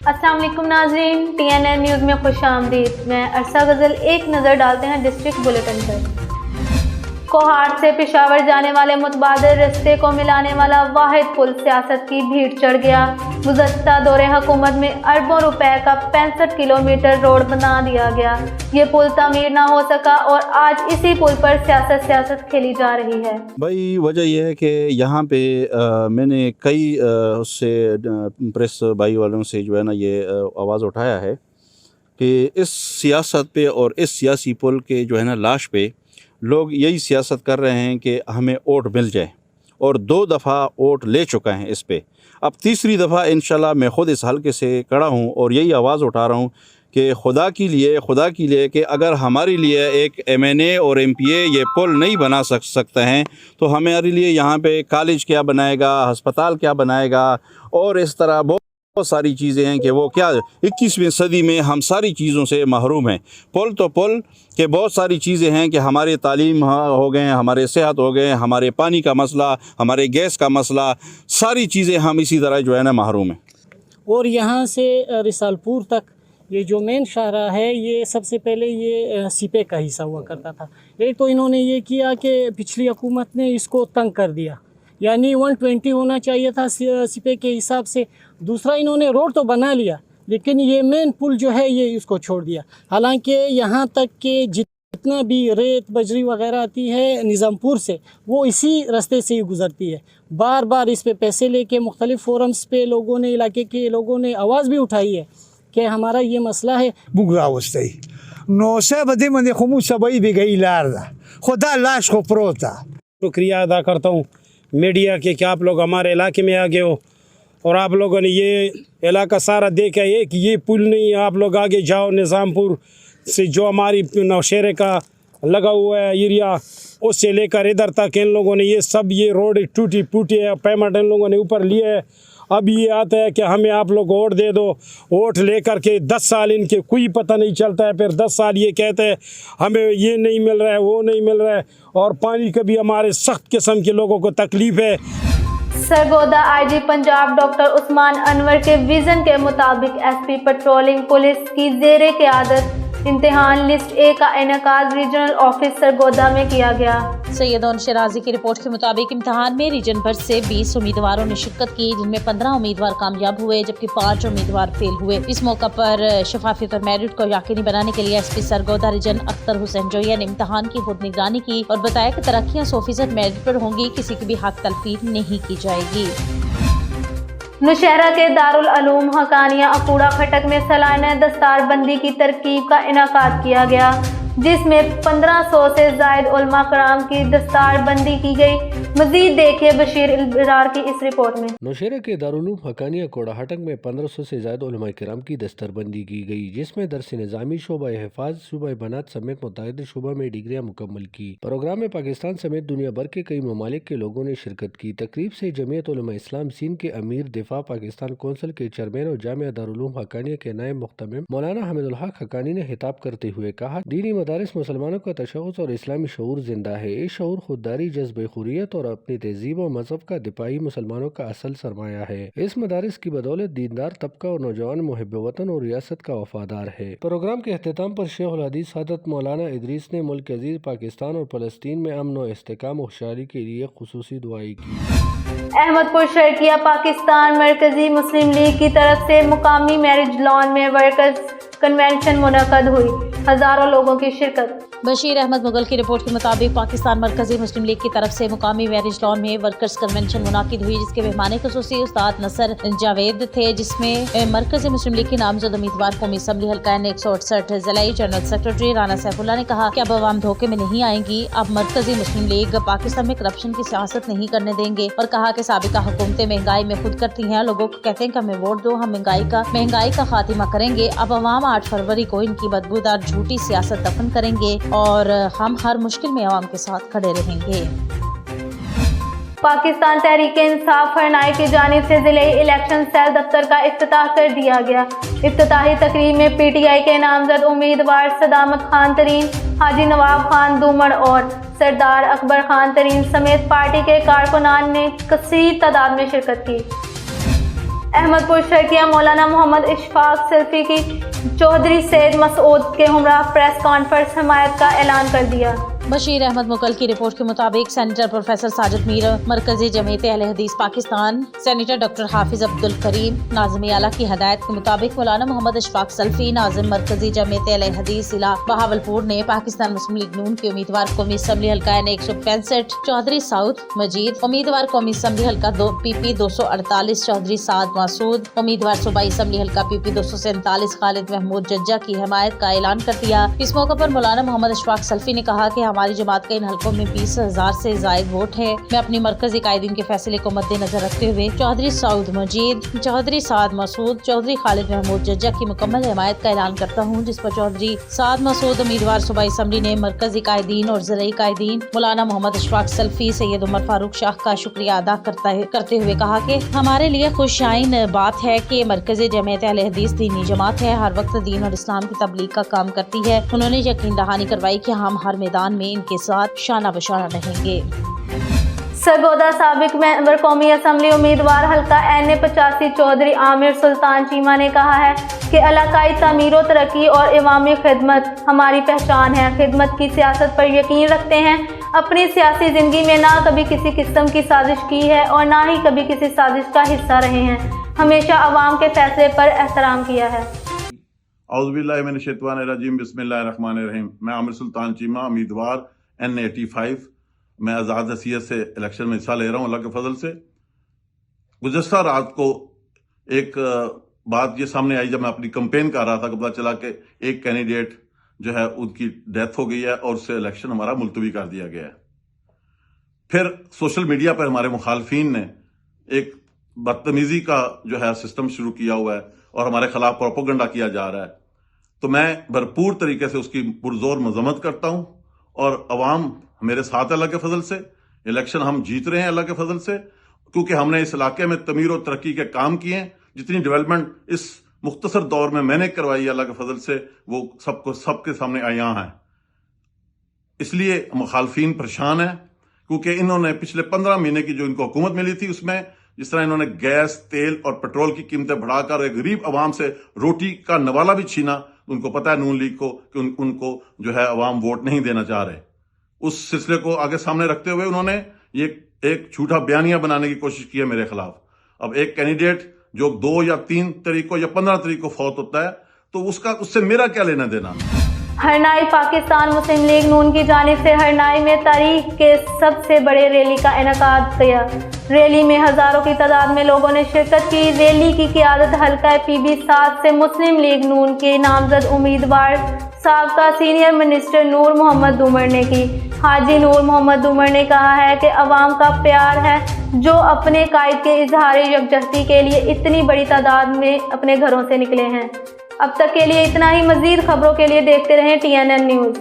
अस्सलाम वालेकुम नाज़रीन, TNN न्यूज़ में खुश आमदीद। मैं अरसा गज़ल। एक नज़र डालते हैं डिस्ट्रिक्ट बुलेटिन पर। कोहाट से पेशावर जाने वाले मुतबादिल रस्ते को मिलाने वाला वाहिद पुल सियासत की भीड़ चढ़ गया। गुज़श्ता दौरे हुकूमत में अरबों रुपए का 65 किलोमीटर रोड बना दिया गया। ये पुल तामीर ना हो सका और आज इसी पुल पर सियासत खेली जा रही है। भाई वजह यह है कि यहाँ पे मैंने कई उससे प्रेस भाई वालों से जो है ना ये आवाज़ उठाया है कि इस सियासत पे और इस सियासी पुल के जो है ना लाश पे लोग यही सियासत कर रहे हैं कि हमें वोट मिल जाए, और 2 दफ़ा वोट ले चुका हैं इस पे। अब तीसरी दफ़ा इंशाल्लाह मैं ख़ुद इस हल्के से खड़ा हूँ और यही आवाज़ उठा रहा हूँ कि खुदा के लिए कि अगर हमारे लिए एक MNA और MPA ये पुल नहीं बना सकते हैं तो हमारे लिए यहाँ पे कॉलेज क्या बनाएगा, हस्पताल क्या बनाएगा, और इस तरह बहुत सारी चीज़ें हैं कि वो क्या 21वीं सदी में हम सारी चीज़ों से महरूम हैं। पुल तो पुल के बहुत सारी चीज़ें हैं कि हमारे तालीम हो गए, हमारे सेहत हो गए, हमारे पानी का मसला, हमारे गैस का मसला, सारी चीज़ें हम इसी तरह जो है ना महरूम हैं। और यहाँ से रिसालपुर तक ये जो मेन शाहरा है ये सबसे पहले ये सिपे का हिस्सा हुआ करता था। एक तो इन्होंने ये किया कि पिछली हुकूमत ने इसको तंग कर दिया, यानी 120 होना चाहिए था सिपे के हिसाब से। दूसरा इन्होंने रोड तो बना लिया लेकिन ये मेन पुल जो है ये इसको छोड़ दिया। हालांकि यहाँ तक कि जितना भी रेत बजरी वगैरह आती है निज़ामपुर से वो इसी रास्ते से ही गुज़रती है। बार बार इस पे पैसे लेके मुख्तलिफ़ फोरम्स पे लोगों ने, इलाके के लोगों ने आवाज़ भी उठाई है कि हमारा ये मसला है। बुगरा वस्ती नौसे बदी मंदी खुमू सबई भी गई लार खुदा लाश को प्रोता। शुक्रिया अदा करता हूँ मीडिया के कि आप लोग हमारे इलाके में आ गए हो और आप लोगों ने ये इलाका सारा देखा है कि ये पुल नहीं, आप लोग आगे जाओ निज़ामपुर से जो हमारी नौशहरे का लगा हुआ है एरिया उससे लेकर इधर तक इन लोगों ने ये सब ये रोड टूटी फूटी है, पेमेंट इन लोगों ने ऊपर लिया है। अब ये आता है कि हमें आप लोग वोट दे दो, वोट लेकर के 10 साल इनके कोई पता नहीं चलता है, फिर 10 साल ये कहते हैं हमें ये नहीं मिल रहा है, वो नहीं मिल रहा है, और पानी का भी हमारे सख्त किस्म के लोगों को तकलीफ़ है। सरगोदा IG पंजाब डॉक्टर उस्मान अनवर के विज़न के मुताबिक SP पेट्रोलिंग पुलिस की ज़ेरे क़यादत इम्तिहान लिस्ट A का इनेकाद रीजनल ऑफिस सरगोदा में किया गया। सैयद शराजी की रिपोर्ट के मुताबिक इम्तिहान में रीजन भर से 20 उम्मीदवारों ने शिरकत की, जिनमें 15 उम्मीदवार कामयाब हुए जबकि 5 उम्मीदवार फेल हुए। इस मौका पर शफाफियत और मेरिट को यकीनी बनाने के लिए SP सरगोदा रीजन अख्तर हुसैन जोया ने इम्तिहान की खुद निगरानी की और बताया कि तरक्कियाँ 100% मेरिट पर होंगी, किसी की भी हक तलफी नहीं की जाएगी। नौशहरा के दारुल उलूम हकानिया अकूड़ा खटक में सालाना दस्तार बंदी की तरकीब का इनाकाद किया गया, जिसमें 1500 से ज़ायद उलमा कराम की दस्तार बंदी की गई। मजीद देखिए बशीर इब्रार की इस रिपोर्ट में। नौशहरा के दारुल हकानिया कोड़ा हटक में 1500 से ज़ायद उलमा किराम की दस्तरबंदी की गई, जिसमें दरस निज़ामी शोबा हिफाज शोबा बनात समेत मुतअद्दिद शोबा में डिग्रियाँ मुकम्मल की। प्रोग्राम में पाकिस्तान समेत दुनिया भर के कई ममालिक के लोगों ने शिरकत की। तकरीब से जमीयत उलमा इस्लाम सिंध के अमीर दिफा पाकिस्तान कौंसिल के चेयरमैन और जामिया दारुल हकानिया के नायब मुख्तमिम मौलाना हमीदुल हक हकानी ने खिताब करते हुए कहा, दीनी मदारिस मुसलमानों का तशव्वुस और इस्लामी शऊर जिंदा है। इस शऊर खुददारी, जज्बे खुरियत और अपनी तहजीब और मजहब का दिपाई मुसलमानों का असल सरमाया है। इस मदारिस की बदौलत दीनदार तबका और नौजवान मुहिब वतन और रियासत का वफादार है। प्रोग्राम के अख्तिताम पर शेखुल हदीस हज़रत मौलाना इदरीस ने मुल्क अजीज पाकिस्तान और फलस्तीन में अमन और इस्तेकाम और खुशहाली के लिए खुसूसी दुआएं की। अहमदपुर शर्किया पाकिस्तान मरकजी मुस्लिम लीग की तरफ से मुकामी मैरिज लॉन में वर्कर्स कन्वेंशन मुनक्कद हुई, हजारों लोगों की शिरकत। बशीर अहमद मुगल की रिपोर्ट के मुताबिक पाकिस्तान मरकजी मुस्लिम लीग की तरफ से मुकामी मैरिज लॉन में वर्कर्स कन्वेंशन मुनाकिद हुई, जिसके मेहमान खुसूसी उस्ताद नसर जावेद थे, जिसमें मरकजी मुस्लिम लीग के नामजद उम्मीदवार कौमी असम्बली हल्का 168 जिलाई जनरल सेक्रेटरी राना सैफुल्लाह ने कहा कि अब अवाम धोखे में नहीं आएंगी, अब मरकजी मुस्लिम लीग पाकिस्तान में करप्शन की सियासत नहीं करने देंगे, और कहा कि साबिका हुकूमतें महंगाई में खुद करती हैं, लोगों को कहते हैं कि हमें वोट दो, हम महंगाई का खात्मा करेंगे। अब अवाम 8 फरवरी को इनकी बदबूदार झूठी सियासत दफन करेंगे और हम हर मुश्किल में अवाम के साथ खड़े रहेंगे। पाकिस्तान तहरीक-ए-इंसाफ हरनाई की जानिब से जिले इलेक्शन सेल दफ्तर का इफ्तिताह कर दिया गया। इफ्तिताही तकरीब में PTI के नामजद उम्मीदवार सदामत खान तरीन, हाजी नवाब खान दूमड़ और सरदार अकबर खान तरीन समेत पार्टी के कारकुनान ने कसीर तादाद में शिरकत की। احمد پور شرقیہ مولانا محمد اشفاق سلفی کی چودھری سید مسعود کے ہمراہ پریس کانفرنس حمایت کا اعلان کر دیا۔ بشیر احمد مکل کی رپورٹ کے مطابق سینیٹر پروفیسر ساجد میر، مرکزی جمعیت اہل حدیث پاکستان، سینیٹر ڈاکٹر حافظ عبدالکریم، ناظم اعلیٰ کی ہدایت کے مطابق مولانا محمد اشفاق سلفی، ناظم مرکزی جمعیت اہل حدیث ضلع بہاولپور نے پاکستان مسلم لیگ نون کے امیدوار قومی اسمبلی حلقہ N165 چودھری ساؤتھ مجید، امیدوار قومی اسمبلی حلقہ PP 248 چودھری سعد مسعود، امیدوار صوبائی اسمبلی حلقہ PP 247 خالد محمود ججا کی حمایت کا اعلان کر دیا۔ اس موقع پر مولانا محمد اشفاق سلفی نے کہا کہ ہماری جماعت کا ان حلقوں میں 20,000 سے زائد ووٹ ہے۔ میں اپنی مرکزی قائدین کے فیصلے کو مد نظر رکھتے ہوئے چودھری سعود مجید، چودھری سعد مسعود، چودھری خالد محمود ججا کی مکمل حمایت کا اعلان کرتا ہوں، جس پر چودھری سعد مسعود امیدوار صوبائی اسمبلی نے مرکزی قائدین اور زرعی قائدین مولانا محمد اشفاق سلفی، سید عمر فاروق شاہ کا شکریہ ادا کرتے ہوئے کہا کہ ہمارے لیے خوش آئین بات ہے کہ مرکزی جمعیت اہل حدیث دینی جماعت ہے، ہر وقت دین اور اسلام کی تبلیغ کا کام کرتی ہے۔ انہوں نے یقین دہانی کروائی کہ ہم ہر میدان میں ان کے ساتھ شانہ بشانہ رہیں گے۔ سرگودا سابق ممبر قومی اسمبلی امیدوار حلقہ N85 چودھری عامر سلطان چیمہ نے کہا ہے کہ علاقائی تعمیر و ترقی اور عوامی خدمت ہماری پہچان ہے، خدمت کی سیاست پر یقین رکھتے ہیں، اپنی سیاسی زندگی میں نہ کبھی کسی قسم کی سازش کی ہے اور نہ ہی کبھی کسی سازش کا حصہ رہے ہیں، ہمیشہ عوام کے فیصلے پر احترام کیا ہے۔ اعوذ باللہ من الشیطان الرجیم، بسم اللہ الرحمن الرحیم۔ میں عامر سلطان چیمہ، امیدوار N85، میں آزاد حیثیت سے الیکشن میں حصہ لے رہا ہوں اللہ کے فضل سے۔ گزشتہ رات کو ایک بات یہ سامنے آئی جب میں اپنی کمپین کر رہا تھا کہ پتہ چلا کہ ایک کینڈیڈیٹ جو ہے ان کی ڈیتھ ہو گئی ہے اور اس سے الیکشن ہمارا ملتوی کر دیا گیا ہے۔ پھر سوشل میڈیا پر ہمارے مخالفین نے ایک بدتمیزی کا جو ہے سسٹم شروع کیا ہوا ہے اور ہمارے خلاف پروپیگنڈا کیا جا رہا ہے، تو میں بھرپور طریقے سے اس کی پرزور مذمت کرتا ہوں، اور عوام میرے ساتھ اللہ کے فضل سے، الیکشن ہم جیت رہے ہیں اللہ کے فضل سے، کیونکہ ہم نے اس علاقے میں تعمیر و ترقی کے کام کیے ہیں۔ جتنی ڈیولپمنٹ اس مختصر دور میں نے کروائی ہے اللہ کے فضل سے، وہ سب کے سامنے عیاں ہیں۔ اس لیے مخالفین پریشان ہیں، کیونکہ انہوں نے پچھلے 15 مہینے کی جو ان کو حکومت ملی تھی، اس میں جس طرح انہوں نے گیس، تیل اور پیٹرول کی قیمتیں بڑھا کر ایک غریب عوام سے روٹی کا نوالہ بھی چھینا، ان کو پتہ ہے نون لیگ کو کہ ان کو جو ہے عوام ووٹ نہیں دینا چاہ رہے۔ اس سلسلے کو آگے سامنے رکھتے ہوئے انہوں نے یہ ایک جھوٹا بیانیہ بنانے کی کوشش کی ہے میرے خلاف۔ اب ایک کینڈیڈیٹ جو 2 یا 3 تاریخ کو یا 15 تاریخ کو فوت ہوتا ہے تو اس سے میرا کیا لینا دینا۔ ہرنائی پاکستان مسلم لیگ نون کی جانب سے ہرنائی میں تاریخ کے سب سے بڑے ریلی کا انعقاد کیا۔ ریلی میں ہزاروں کی تعداد میں لوگوں نے شرکت کی۔ ریلی کی قیادت حلقہ PB 7 سے مسلم لیگ نون کے نامزد امیدوار سابقہ سینئر منسٹر نور محمد دومر نے کی۔ حاجی نور محمد دومر نے کہا ہے کہ عوام کا پیار ہے جو اپنے قائد کے اظہار یکجہتی کے لیے اتنی بڑی تعداد میں اپنے گھروں سے نکلے ہیں۔ اب تک کے لیے اتنا ہی، مزید خبروں کے لیے دیکھتے رہیں TNN نیوز۔